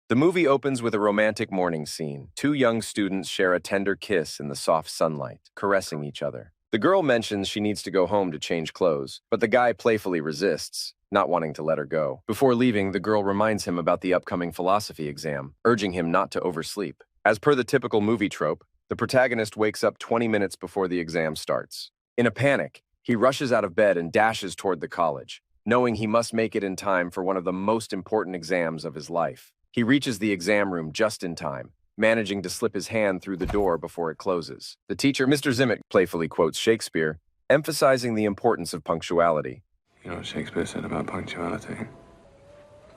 The movie opens with a romantic morning scene. Two young students share a tender kiss in the soft sunlight, caressing each other. The girl mentions she needs to go home to change clothes, but the guy playfully resists, not wanting to let her go. Before leaving, the girl reminds him about the upcoming philosophy exam, urging him not to oversleep. As per the typical movie trope, the protagonist wakes up 20 minutes before the exam starts. In a panic, he rushes out of bed and dashes toward the college, knowing he must make it in time for one of the most important exams of his life. He reaches the exam room just in time, managing to slip his hand through the door before it closes. The teacher, Mr. Zimit, playfully quotes Shakespeare, emphasizing the importance of punctuality. You know what Shakespeare said about punctuality?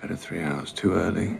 Better 3 hours too early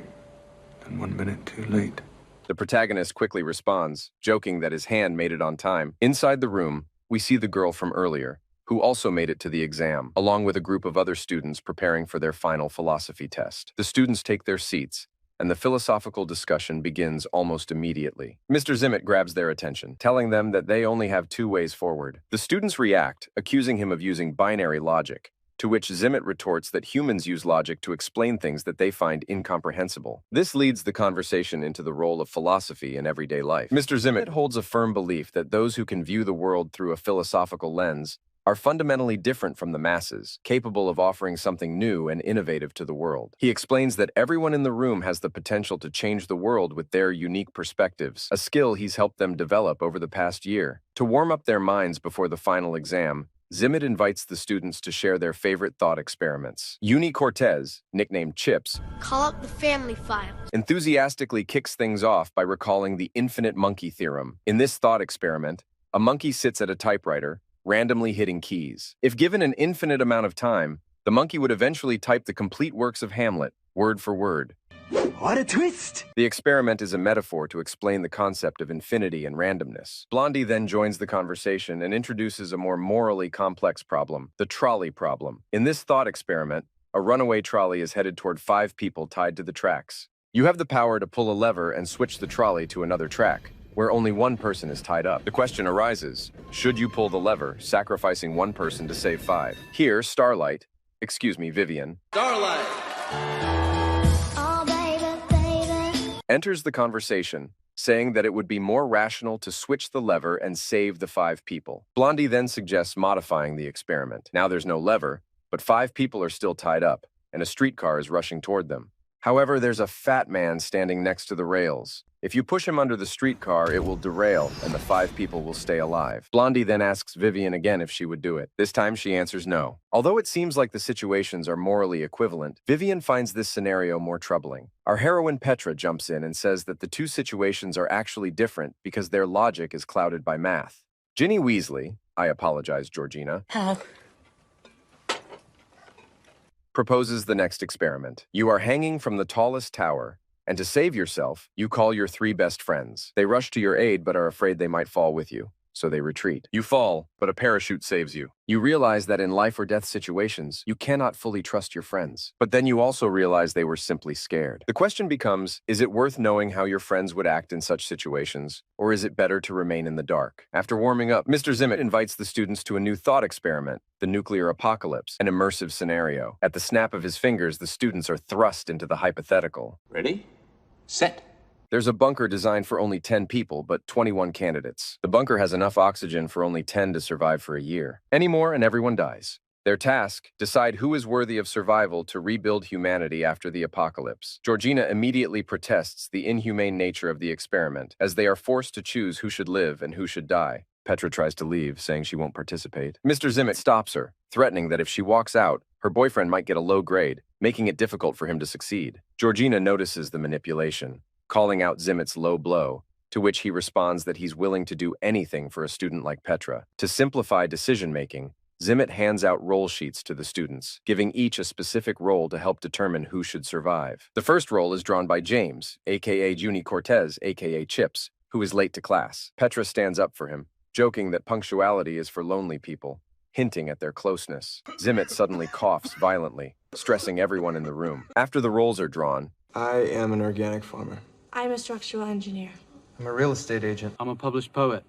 than 1 minute too late. The protagonist quickly responds, joking that his hand made it on time. Inside the room, we see the girl from earlier, who also made it to the exam, along with a group of other students preparing for their final philosophy test. The students take their seats, and the philosophical discussion begins almost immediately. Mr. Zimit grabs their attention, telling them that they only have 2 ways forward. The students react, accusing him of using binary logic, to which Zimit retorts that humans use logic to explain things that they find incomprehensible. This leads the conversation into the role of philosophy in everyday life. Mr. Zimit holds a firm belief that those who can view the world through a philosophical lens are fundamentally different from the masses, capable of offering something new and innovative to the world. He explains that everyone in the room has the potential to change the world with their unique perspectives, a skill he's helped them develop over the past year. To warm up their minds before the final exam, Zimit invites the students to share their favorite thought experiments. Uni Cortez, nicknamed Chips, call up the family file, enthusiastically kicks things off by recalling the infinite monkey theorem. In this thought experiment, a monkey sits at a typewriter, randomly hitting keys. If given an infinite amount of time, the monkey would eventually type the complete works of Hamlet, word for word. What a twist! The experiment is a metaphor to explain the concept of infinity and randomness. Blondie then joins the conversation and introduces a more morally complex problem, the trolley problem. In this thought experiment, a runaway trolley is headed toward 5 people tied to the tracks. You have the power to pull a lever and switch the trolley to another track, where only one person is tied up. The question arises, should you pull the lever, sacrificing one person to save 5? Here, Vivian, oh baby, enters the conversation, saying that it would be more rational to switch the lever and save the 5 people. Blondie then suggests modifying the experiment. Now there's no lever, but 5 people are still tied up, and a streetcar is rushing toward them. However, there's a fat man standing next to the rails. If you push him under the streetcar, it will derail, and the 5 people will stay alive. Blondie then asks Vivian again if she would do it. This time she answers no. Although it seems like the situations are morally equivalent, Vivian finds this scenario more troubling. Our heroine Petra jumps in and says that the 2 situations are actually different because their logic is clouded by math. Ginny Weasley, I apologize, Georgina, proposes the next experiment. You are hanging from the tallest tower, and to save yourself, you call your 3 best friends. They rush to your aid but are afraid they might fall with you, so they retreat. You fall, but a parachute saves you. You realize that in life or death situations, you cannot fully trust your friends. But then you also realize they were simply scared. The question becomes, is it worth knowing how your friends would act in such situations, or is it better to remain in the dark? After warming up, Mr. Zimit invites the students to a new thought experiment, the nuclear apocalypse, an immersive scenario. At the snap of his fingers, the students are thrust into the hypothetical. Ready? Set. There's a bunker designed for only 10 people, but 21 candidates. The bunker has enough oxygen for only 10 to survive for a year. Any more and everyone dies. Their task, decide who is worthy of survival to rebuild humanity after the apocalypse. Georgina immediately protests the inhumane nature of the experiment, as they are forced to choose who should live and who should die. Petra tries to leave, saying she won't participate. Mr. Zimit stops her, threatening that if she walks out, her boyfriend might get a low grade, making it difficult for him to succeed. Georgina notices the manipulation, calling out Zimit's low blow, to which he responds that he's willing to do anything for a student like Petra. To simplify decision-making, Zimit hands out role sheets to the students, giving each a specific role to help determine who should survive. The first role is drawn by James, aka Uni Cortez, aka Chips, who is late to class. Petra stands up for him, joking that punctuality is for lonely people, hinting at their closeness. Zimit suddenly coughs violently, stressing everyone in the room. After the roles are drawn, I am an organic farmer. I'm a structural engineer. I'm a real estate agent. I'm a published poet.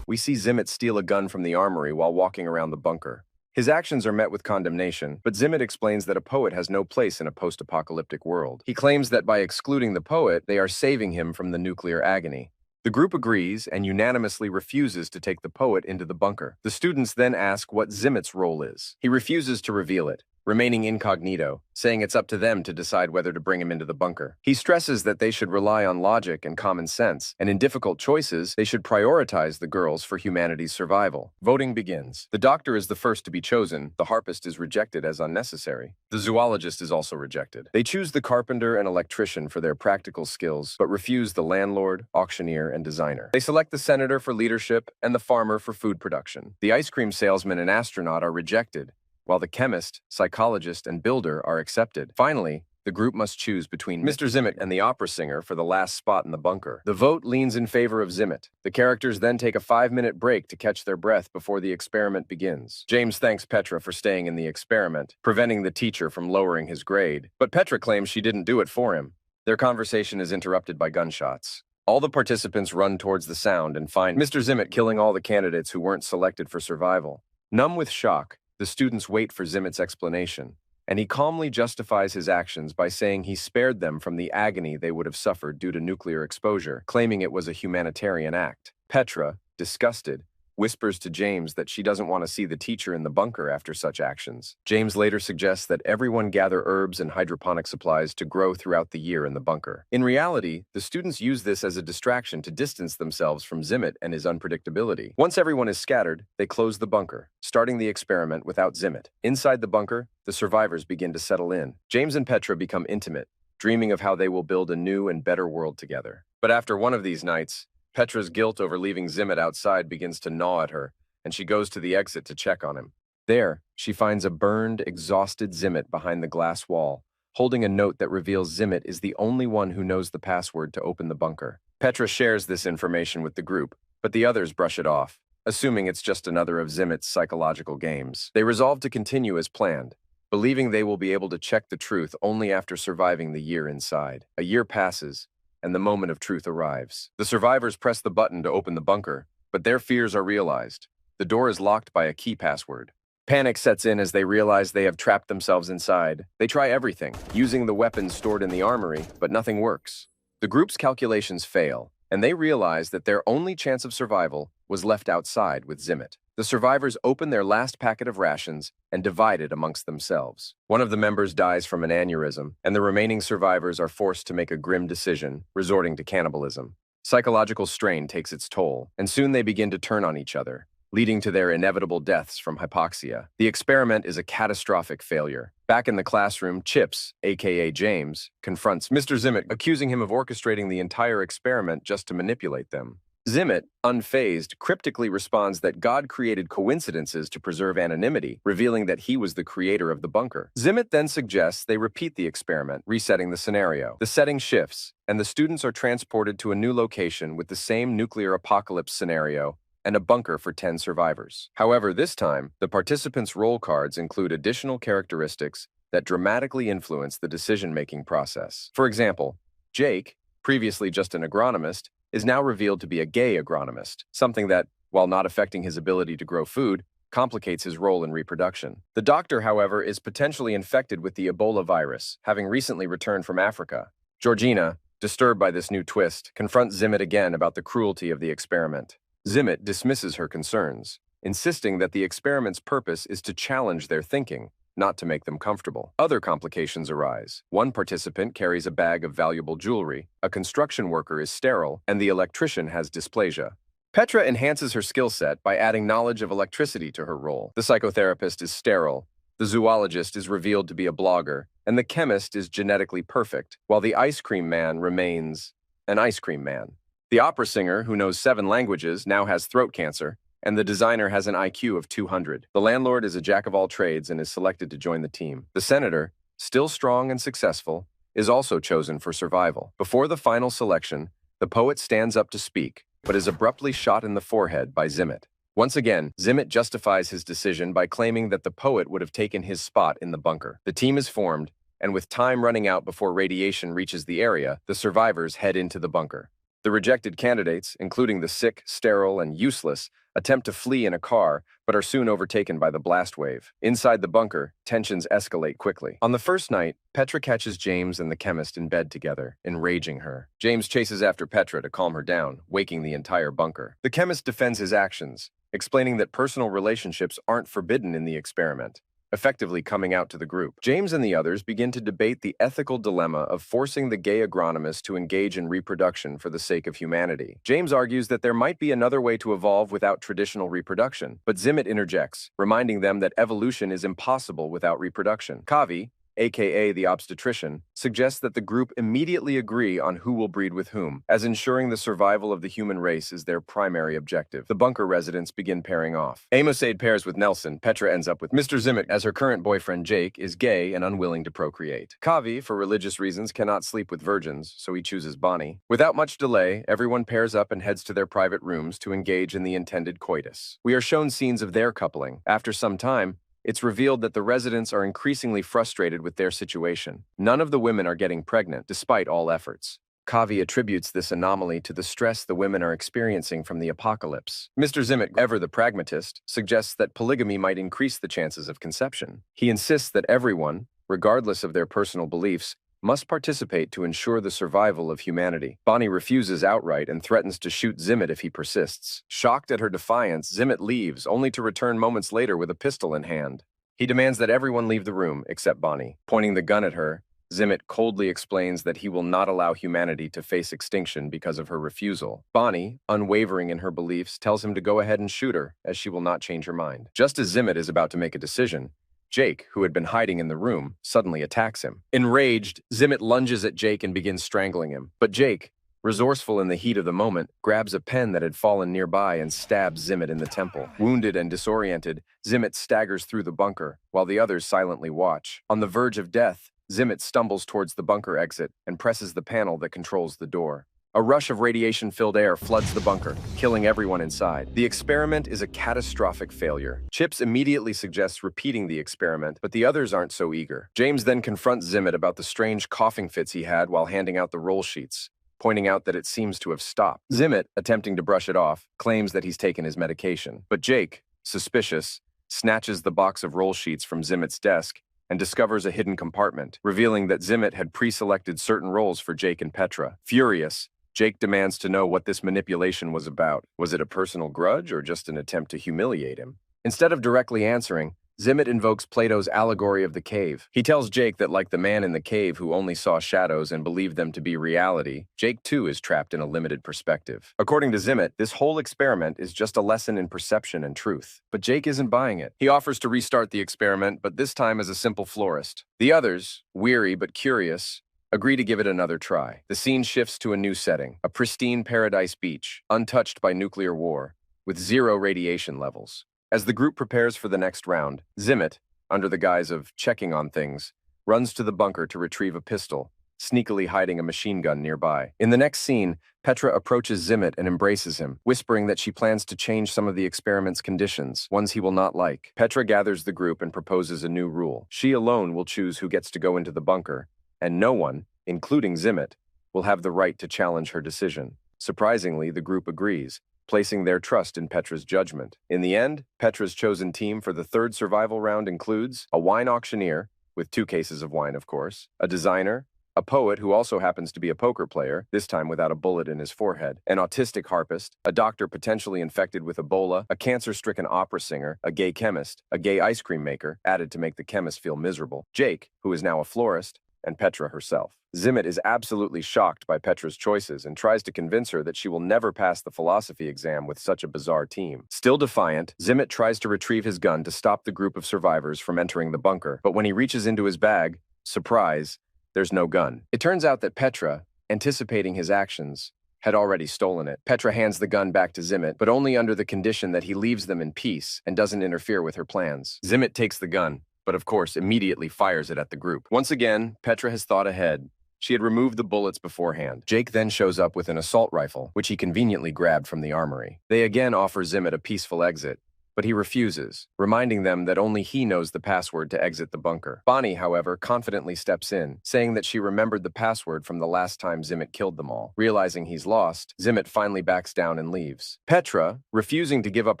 we see Zimit steal a gun from the armory while walking around the bunker, His actions are met with condemnation, but Zimit explains that a poet has no place in a post-apocalyptic world. He claims that by excluding the poet, they are saving him from the nuclear agony. The group agrees and unanimously refuses to take the poet into the bunker. The students then ask what Zimit's role is. He refuses to reveal it, remaining incognito, saying it's up to them to decide whether to bring him into the bunker. He stresses that they should rely on logic and common sense, and in difficult choices, they should prioritize the girls for humanity's survival. Voting begins. The doctor is the first to be chosen. The harpist is rejected as unnecessary. The zoologist is also rejected. They choose the carpenter and electrician for their practical skills, but refuse the landlord, auctioneer, and designer. They select the senator for leadership and the farmer for food production. The ice cream salesman and astronaut are rejected, while the chemist, psychologist, and builder are accepted. Finally, the group must choose between Mr. Zimit and the opera singer for the last spot in the bunker. The vote leans in favor of Zimit. The characters then take a 5-minute break to catch their breath before the experiment begins. James thanks Petra for staying in the experiment, preventing the teacher from lowering his grade, but Petra claims she didn't do it for him. Their conversation is interrupted by gunshots. All the participants run towards the sound and find Mr. Zimit killing all the candidates who weren't selected for survival. Numb with shock, the students wait for Zimit's explanation, and he calmly justifies his actions by saying he spared them from the agony they would have suffered due to nuclear exposure, claiming it was a humanitarian act. Petra, disgusted, whispers to James that she doesn't want to see the teacher in the bunker after such actions. James later suggests that everyone gather herbs and hydroponic supplies to grow throughout the year in the bunker. In reality, the students use this as a distraction to distance themselves from Zimit and his unpredictability. Once everyone is scattered, they close the bunker, starting the experiment without Zimit. Inside the bunker, the survivors begin to settle in. James and Petra become intimate, dreaming of how they will build a new and better world together. But after one of these nights, Petra's guilt over leaving Zimit outside begins to gnaw at her, and she goes to the exit to check on him. There, she finds a burned, exhausted Zimit behind the glass wall, holding a note that reveals Zimit is the only one who knows the password to open the bunker. Petra shares this information with the group, but the others brush it off, assuming it's just another of Zimit's psychological games. They resolve to continue as planned, believing they will be able to check the truth only after surviving the year inside. A year passes, and the moment of truth arrives. The survivors press the button to open the bunker, but their fears are realized. The door is locked by a key password. Panic sets in as they realize they have trapped themselves inside. They try everything, using the weapons stored in the armory, but nothing works. The group's calculations fail, and they realize that their only chance of survival was left outside with Zimit. The survivors open their last packet of rations and divide it amongst themselves. One of the members dies from an aneurysm, and the remaining survivors are forced to make a grim decision, resorting to cannibalism. Psychological strain takes its toll, and soon they begin to turn on each other, leading to their inevitable deaths from hypoxia. The experiment is a catastrophic failure. Back in the classroom, Chips, aka James, confronts Mr. Zimit, accusing him of orchestrating the entire experiment just to manipulate them. Zimit, unfazed, cryptically responds that God created coincidences to preserve anonymity, revealing that he was the creator of the bunker. Zimit then suggests they repeat the experiment, resetting the scenario. The setting shifts, and the students are transported to a new location with the same nuclear apocalypse scenario and a bunker for 10 survivors. However, this time, the participants' roll cards include additional characteristics that dramatically influence the decision-making process. For example, Jake, previously just an agronomist, is now revealed to be a gay agronomist, something that, while not affecting his ability to grow food, complicates his role in reproduction. The doctor, however, is potentially infected with the Ebola virus, having recently returned from Africa. Georgina, disturbed by this new twist, confronts Zimit again about the cruelty of the experiment. Zimit dismisses her concerns, insisting that the experiment's purpose is to challenge their thinking, not to make them comfortable. Other complications arise. One participant carries a bag of valuable jewelry, a construction worker is sterile, and the electrician has dysplasia. Petra enhances her skill set by adding knowledge of electricity to her role. The psychotherapist is sterile, the zoologist is revealed to be a blogger, and the chemist is genetically perfect, while the ice cream man remains an ice cream man. The opera singer, who knows 7 languages, now has throat cancer, and the designer has an IQ of 200. The landlord is a jack of all trades and is selected to join the team. The senator, still strong and successful, is also chosen for survival. Before the final selection, the poet stands up to speak, but is abruptly shot in the forehead by Zimit. Once again, Zimit justifies his decision by claiming that the poet would have taken his spot in the bunker. The team is formed, and with time running out before radiation reaches the area, the survivors head into the bunker. The rejected candidates, including the sick, sterile, and useless, attempt to flee in a car, but are soon overtaken by the blast wave. Inside the bunker, tensions escalate quickly. On the first night, Petra catches James and the chemist in bed together, enraging her. James chases after Petra to calm her down, waking the entire bunker. The chemist defends his actions, explaining that personal relationships aren't forbidden in the experiment, effectively coming out to the group. James and the others begin to debate the ethical dilemma of forcing the gay agronomist to engage in reproduction for the sake of humanity. James argues that there might be another way to evolve without traditional reproduction, but Zimit interjects, reminding them that evolution is impossible without reproduction. Kavi, aka the obstetrician, suggests that the group immediately agree on who will breed with whom, as ensuring the survival of the human race is their primary objective. The bunker residents begin pairing off. Amosaid pairs with Nelson. Petra ends up with Mr. Zimit, as her current boyfriend Jake is gay and unwilling to procreate. Kavi, for religious reasons, cannot sleep with virgins, so he chooses Bonnie. Without much delay, everyone pairs up and heads to their private rooms to engage in the intended coitus. We are shown scenes of their coupling. After some time, it's revealed that the residents are increasingly frustrated with their situation. None of the women are getting pregnant, despite all efforts. Kavi attributes this anomaly to the stress the women are experiencing from the apocalypse. Mr. Zimit, ever the pragmatist, suggests that polygamy might increase the chances of conception. He insists that everyone, regardless of their personal beliefs, must participate to ensure the survival of humanity. Bonnie refuses outright and threatens to shoot Zimit if he persists. Shocked at her defiance, Zimit leaves, only to return moments later with a pistol in hand. He demands that everyone leave the room, except Bonnie. Pointing the gun at her, Zimit coldly explains that he will not allow humanity to face extinction because of her refusal. Bonnie, unwavering in her beliefs, tells him to go ahead and shoot her, as she will not change her mind. Just as Zimit is about to make a decision, Jake, who had been hiding in the room, suddenly attacks him. Enraged, Zimit lunges at Jake and begins strangling him. But Jake, resourceful in the heat of the moment, grabs a pen that had fallen nearby and stabs Zimit in the temple. Wounded and disoriented, Zimit staggers through the bunker, while the others silently watch. On the verge of death, Zimit stumbles towards the bunker exit and presses the panel that controls the door. A rush of radiation-filled air floods the bunker, killing everyone inside. The experiment is a catastrophic failure. Chips immediately suggests repeating the experiment, but the others aren't so eager. James then confronts Zimit about the strange coughing fits he had while handing out the roll sheets, pointing out that it seems to have stopped. Zimit, attempting to brush it off, claims that he's taken his medication. But Jake, suspicious, snatches the box of roll sheets from Zimit's desk and discovers a hidden compartment, revealing that Zimit had pre-selected certain roles for Jake and Petra. Furious, Jake demands to know what this manipulation was about. Was it a personal grudge or just an attempt to humiliate him? Instead of directly answering, Zimit invokes Plato's allegory of the cave. He tells Jake that like the man in the cave who only saw shadows and believed them to be reality, Jake too is trapped in a limited perspective. According to Zimit, this whole experiment is just a lesson in perception and truth. But Jake isn't buying it. He offers to restart the experiment, but this time as a simple florist. The others, weary but curious, agree to give it another try. The scene shifts to a new setting, a pristine paradise beach, untouched by nuclear war, with 0 radiation levels. As the group prepares for the next round, Zimit, under the guise of checking on things, runs to the bunker to retrieve a pistol, sneakily hiding a machine gun nearby. In the next scene, Petra approaches Zimit and embraces him, whispering that she plans to change some of the experiment's conditions, ones he will not like. Petra gathers the group and proposes a new rule. She alone will choose who gets to go into the bunker, and no one, including Zimit, will have the right to challenge her decision. Surprisingly, the group agrees, placing their trust in Petra's judgment. In the end, Petra's chosen team for the third survival round includes a wine auctioneer, with 2 cases of wine, of course, a designer, a poet who also happens to be a poker player, this time without a bullet in his forehead, an autistic harpist, a doctor potentially infected with Ebola, a cancer-stricken opera singer, a gay chemist, a gay ice cream maker, added to make the chemist feel miserable, Jake, who is now a florist, and Petra herself. Zimit is absolutely shocked by Petra's choices and tries to convince her that she will never pass the philosophy exam with such a bizarre team. Still defiant, Zimit tries to retrieve his gun to stop the group of survivors from entering the bunker, but when he reaches into his bag, surprise, there's no gun. It turns out that Petra, anticipating his actions, had already stolen it. Petra hands the gun back to Zimit, but only under the condition that he leaves them in peace and doesn't interfere with her plans. Zimit takes the gun, but of course immediately fires it at the group. Once again, Petra has thought ahead. She had removed the bullets beforehand. Jake then shows up with an assault rifle, which he conveniently grabbed from the armory. They again offer Zimit a peaceful exit, but he refuses, reminding them that only he knows the password to exit the bunker. Bonnie, however, confidently steps in, saying that she remembered the password from the last time Zimit killed them all. Realizing he's lost, Zimit finally backs down and leaves. Petra, refusing to give up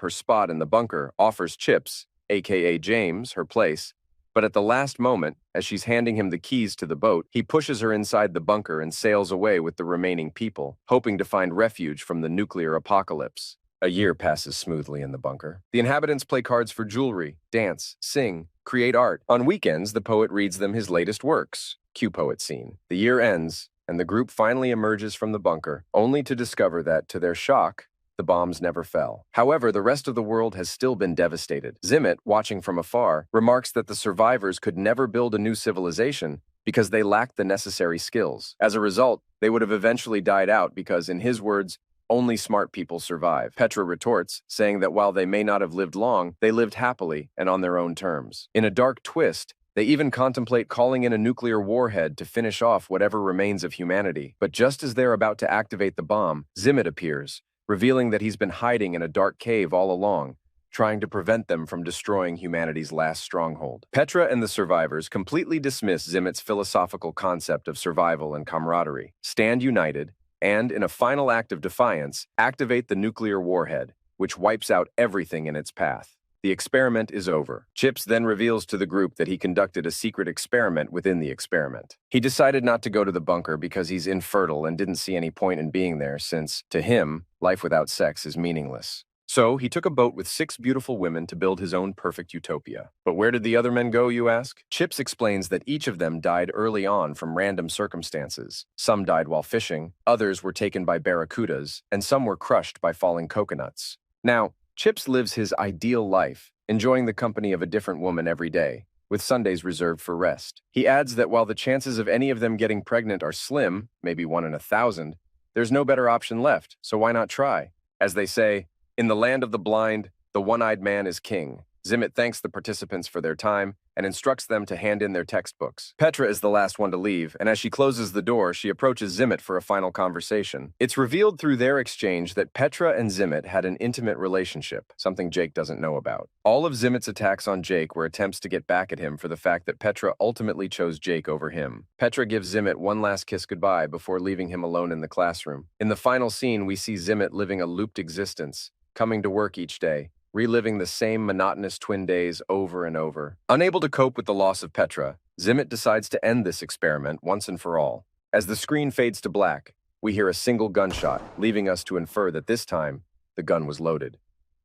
her spot in the bunker, offers Chips, aka James, her place, but at the last moment, as she's handing him the keys to the boat, he pushes her inside the bunker and sails away with the remaining people, hoping to find refuge from the nuclear apocalypse. A year passes smoothly in the bunker. The inhabitants play cards for jewelry, dance, sing, create art. On weekends, the poet reads them his latest works. Cue poet scene. The year ends, and the group finally emerges from the bunker, only to discover that, to their shock, the bombs never fell. However, the rest of the world has still been devastated. Zimit, watching from afar, remarks that the survivors could never build a new civilization because they lacked the necessary skills. As a result, they would have eventually died out because, in his words, only smart people survive. Petra retorts, saying that while they may not have lived long, they lived happily and on their own terms. In a dark twist, they even contemplate calling in a nuclear warhead to finish off whatever remains of humanity. But just as they're about to activate the bomb, Zimit appears, revealing that he's been hiding in a dark cave all along, trying to prevent them from destroying humanity's last stronghold. Petra and the survivors completely dismiss Zimit's philosophical concept of survival and camaraderie, stand united, and, in a final act of defiance, activate the nuclear warhead, which wipes out everything in its path. The experiment is over. Chips then reveals to the group that he conducted a secret experiment within the experiment. He decided not to go to the bunker because he's infertile and didn't see any point in being there since, to him, life without sex is meaningless. So, he took a boat with 6 beautiful women to build his own perfect utopia. But where did the other men go, you ask? Chips explains that each of them died early on from random circumstances. Some died while fishing, others were taken by barracudas, and some were crushed by falling coconuts. Now, Chips lives his ideal life, enjoying the company of a different woman every day, with Sundays reserved for rest. He adds that while the chances of any of them getting pregnant are slim, maybe 1 in 1,000, there's no better option left, so why not try? As they say, in the land of the blind, the one-eyed man is king. Zimit thanks the participants for their time and instructs them to hand in their textbooks. Petra is the last one to leave, and as she closes the door, she approaches Zimit for a final conversation. It's revealed through their exchange that Petra and Zimit had an intimate relationship, something Jake doesn't know about. All of Zimit's attacks on Jake were attempts to get back at him for the fact that Petra ultimately chose Jake over him. Petra gives Zimit one last kiss goodbye before leaving him alone in the classroom. In the final scene, we see Zimit living a looped existence, coming to work each day, reliving the same monotonous twin days over and over. Unable to cope with the loss of Petra, Zimit decides to end this experiment once and for all. As the screen fades to black, we hear a single gunshot, leaving us to infer that this time, the gun was loaded.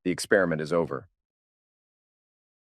The experiment is over.